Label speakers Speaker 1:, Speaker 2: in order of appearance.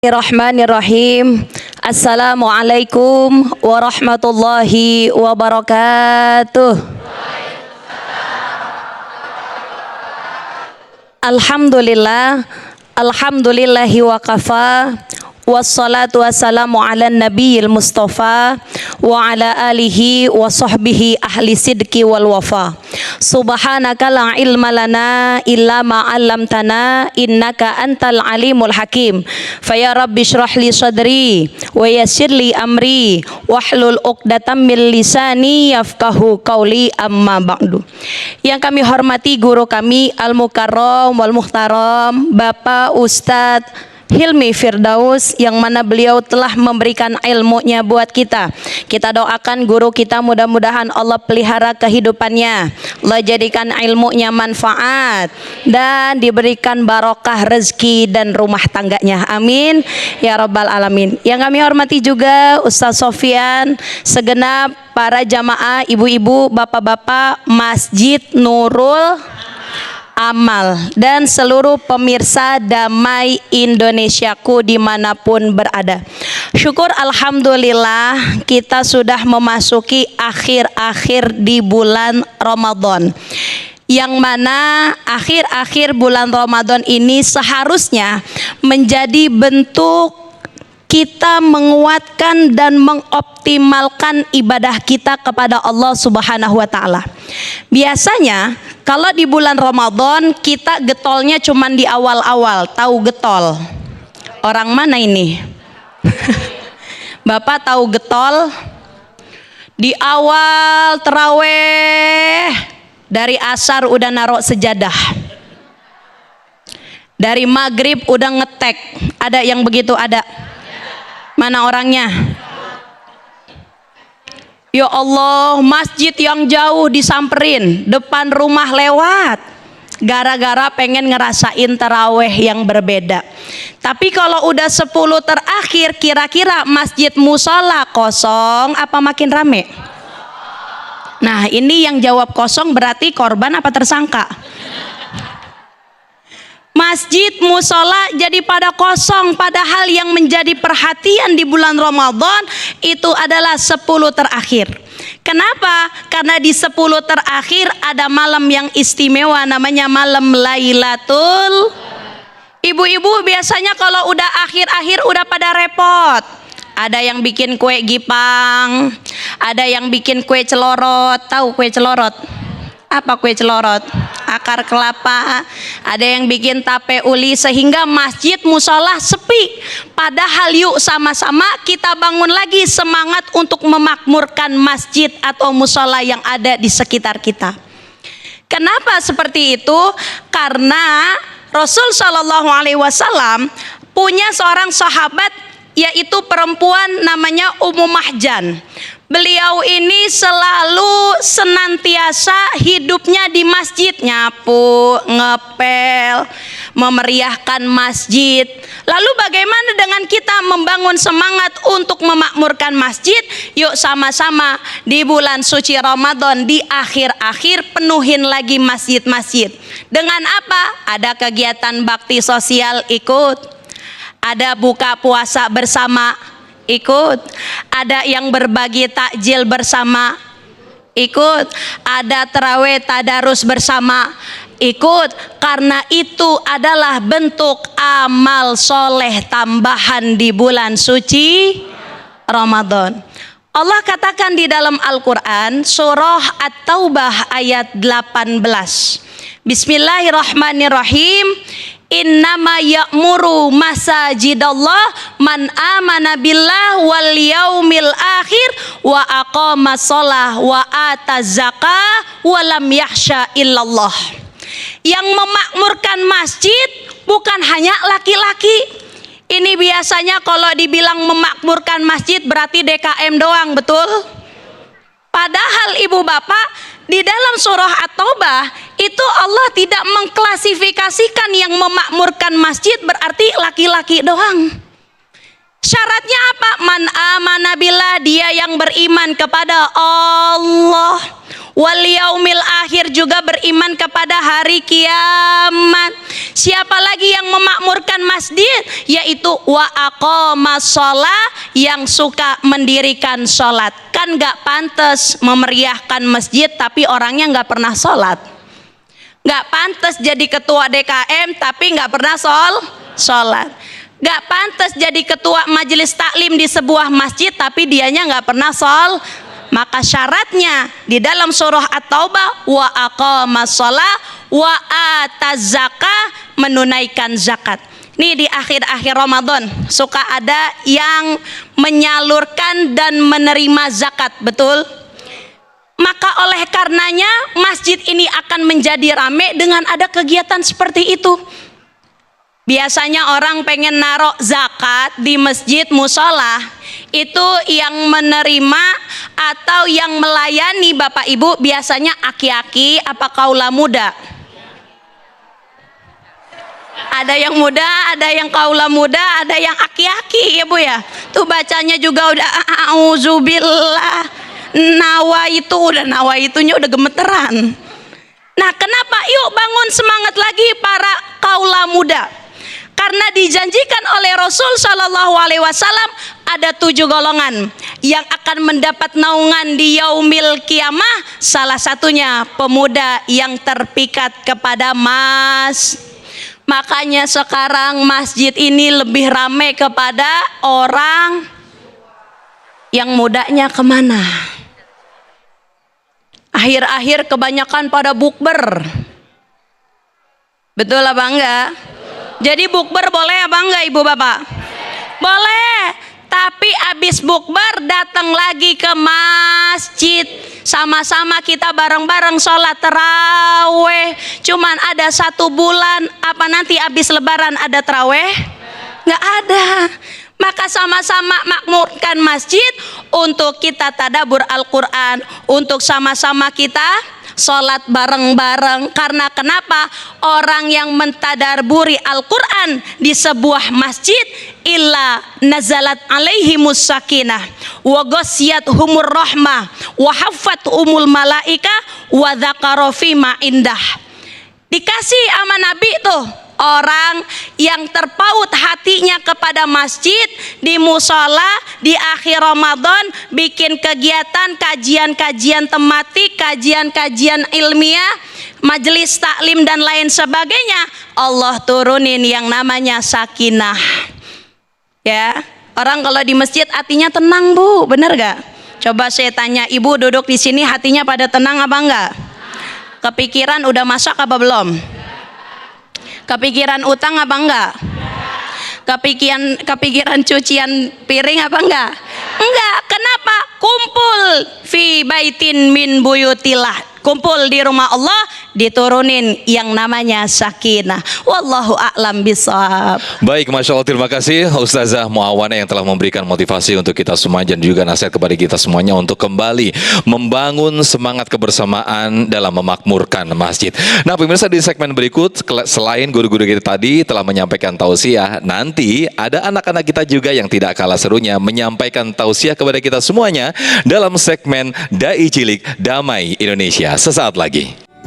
Speaker 1: Bismillahirrahmanirrahim. Assalamualaikum warahmatullahi wabarakatuh. Alhamdulillah, alhamdulillahi wa kafa. Wassalatu wassalamu ala nabiyil mustafa wa ala alihi wa sahbihi ahli sidki wal wafa. Subhanaka la ilma lana illa ma 'allamtana innaka antal alimul hakim. Fa ya rabbi shrah li sadri wa yassir li amri wahlul 'uqdatam min lisani yafqahu qawli amma ba'du. Yang kami hormati guru kami Al Mukarram wal Muhtaram Bapak Ustadz Hilmi Firdaus, yang mana beliau telah memberikan ilmunya buat kita. Kita doakan guru kita, mudah-mudahan Allah pelihara kehidupannya, Allah jadikan ilmunya manfaat dan diberikan barokah rezeki dan rumah tangganya, amin ya rabbal alamin. Yang kami hormati juga Ustaz Sofyan, segenap para jamaah, ibu-ibu, bapak-bapak Masjid Nurul Amal, dan seluruh pemirsa Damai Indonesiaku dimanapun berada. Syukur alhamdulillah kita sudah memasuki akhir-akhir di bulan Ramadan, yang mana akhir-akhir bulan Ramadan ini seharusnya menjadi bentuk kita menguatkan dan mengoptimalkan ibadah kita kepada Allah Subhanahu wa taala. Biasanya kalau di bulan Ramadan kita getolnya cuman di awal-awal. Tahu getol? Orang mana ini? Bapak tahu getol? Di awal terawih, dari asar udah naruh sejadah, dari maghrib udah ngetek. Ada yang begitu? Ada? Mana orangnya? Ya Allah, masjid yang jauh disamperin, depan rumah lewat, gara-gara pengen ngerasain taraweh yang berbeda. Tapi kalau udah 10 terakhir, kira-kira masjid musola kosong apa makin rame? Nah, ini yang jawab kosong berarti korban apa tersangka? Masjid musola jadi pada kosong, padahal yang menjadi perhatian di bulan Ramadan itu adalah 10 terakhir. Kenapa? Karena di 10 terakhir ada malam yang istimewa, namanya malam Lailatul. Ibu-ibu biasanya kalau udah akhir-akhir udah pada repot. Ada yang bikin kue gipang, ada yang bikin kue celorot. Tahu kue celorot? Apa kue celorot? Akar kelapa. Ada yang bikin tape uli, sehingga masjid musola sepi. Padahal yuk sama-sama kita bangun lagi semangat untuk memakmurkan masjid atau musola yang ada di sekitar kita. Kenapa seperti itu? Karena Rasul Shallallahu Alaihi Wasallam punya seorang sahabat, yaitu perempuan namanya Ummu Mahjan. Beliau ini selalu senantiasa hidupnya di masjid, nyapu, ngepel, memeriahkan masjid. Lalu bagaimana dengan kita membangun semangat untuk memakmurkan masjid? Yuk sama-sama di bulan suci Ramadan di akhir-akhir penuhin lagi masjid-masjid. Dengan apa? Ada kegiatan bakti sosial, ikut. Ada buka puasa bersama, ikut. Ada yang berbagi takjil bersama, ikut. Ada tarawih tadarus bersama, ikut. Karena itu adalah bentuk amal soleh tambahan di bulan suci Ramadan. Allah katakan di dalam Al-Quran surah At-Taubah ayat 18, Bismillahirrahmanirrahim. Innama ya'muru masajidallah man amana billah wal yaumil akhir wa aqama sholah wa ataz zakah wa lam yakhsha illallah. Yang memakmurkan masjid bukan hanya laki-laki. Ini biasanya kalau dibilang memakmurkan masjid berarti DKM doang, betul? Padahal ibu bapak, di dalam surah At-Taubah itu Allah tidak mengklasifikasikan yang memakmurkan masjid berarti laki-laki doang. Syaratnya apa? Man amana billah, dia yang beriman kepada Allah, wal yaumil akhir, juga beriman kepada hari kiamat. Siapa lagi yang memakmurkan masjid? Yaitu wa aqamas shalah, yang suka mendirikan sholat. Kan gak pantas memeriahkan masjid tapi orangnya gak pernah sholat. Gak pantas jadi ketua DKM tapi gak pernah sholat. Gak pantas jadi ketua majelis taklim di sebuah masjid tapi dianya gak pernah sholat. Maka syaratnya di dalam surah At-Taubah, wa aqamas shalah wa ataz zakah, menunaikan zakat. Nih di akhir-akhir Ramadan suka ada yang menyalurkan dan menerima zakat, betul? Maka oleh karenanya masjid ini akan menjadi rame dengan ada kegiatan seperti itu. Biasanya orang pengen narok zakat di masjid musola, itu yang menerima atau yang melayani Bapak Ibu biasanya aki-aki apa kaula muda? Ada yang muda, ada yang kaula muda, ada yang aki-aki ya Bu ya. Tuh bacanya juga udah auzubillah, nawaitunya udah gemeteran. Nah, kenapa? Yuk bangun semangat lagi para kaula muda. Karena dijanjikan oleh Rasul Shallallahu Alaihi Wasallam ada 7 golongan yang akan mendapat naungan di yaumil kiamah. Salah satunya pemuda yang terpikat kepada mas. Makanya sekarang masjid ini lebih ramai kepada orang yang mudanya kemana. Akhir-akhir kebanyakan pada bukber. Betul apa enggak? Jadi bukber boleh apa enggak Ibu Bapak? Boleh. Tapi abis bukber datang lagi ke masjid, sama-sama kita bareng-bareng sholat taraweh. Cuman ada 1 bulan, apa nanti abis lebaran ada taraweh? Nggak ada. Maka sama-sama makmurkan masjid untuk kita tadabbur Al-Quran, untuk sama-sama kita sholat bareng-bareng. Karena kenapa? Orang yang mentadarburi Al-Quran di sebuah masjid, illa nazalat alaihimus sakinah wa ghasyiyat humur rahmah wa haffat umul malaika wa dzakara fima indah. Dikasih sama Nabi tuh orang yang terpaut hatinya kepada masjid, di musola di akhir Ramadan bikin kegiatan kajian-kajian tematik, kajian-kajian ilmiah, majelis taklim dan lain sebagainya. Allah turunin yang namanya sakinah. Ya, orang kalau di masjid hatinya tenang Bu, bener gak? Coba saya tanya, Ibu duduk di sini hatinya pada tenang apa enggak? Kepikiran udah masak apa belum? Kepikiran utang apa enggak? Kepikiran cucian piring apa enggak? Enggak. Kenapa? Kumpul fi baitin min buyutillah. Kumpul di rumah Allah, diturunin yang namanya sakinah. Wallahu a'lam bishawab.
Speaker 2: Baik, Masya Allah, terima kasih Ustazah Muawana yang telah memberikan motivasi untuk kita semua dan juga nasihat kepada kita semuanya untuk kembali membangun semangat kebersamaan dalam memakmurkan masjid. Nah, pemirsa, di segmen berikut selain guru-guru kita tadi telah menyampaikan tausiah, nanti ada anak-anak kita juga yang tidak kalah serunya menyampaikan tausiah kepada kita semuanya dalam segmen Dai Cilik Damai Indonesia. Sesaat lagi.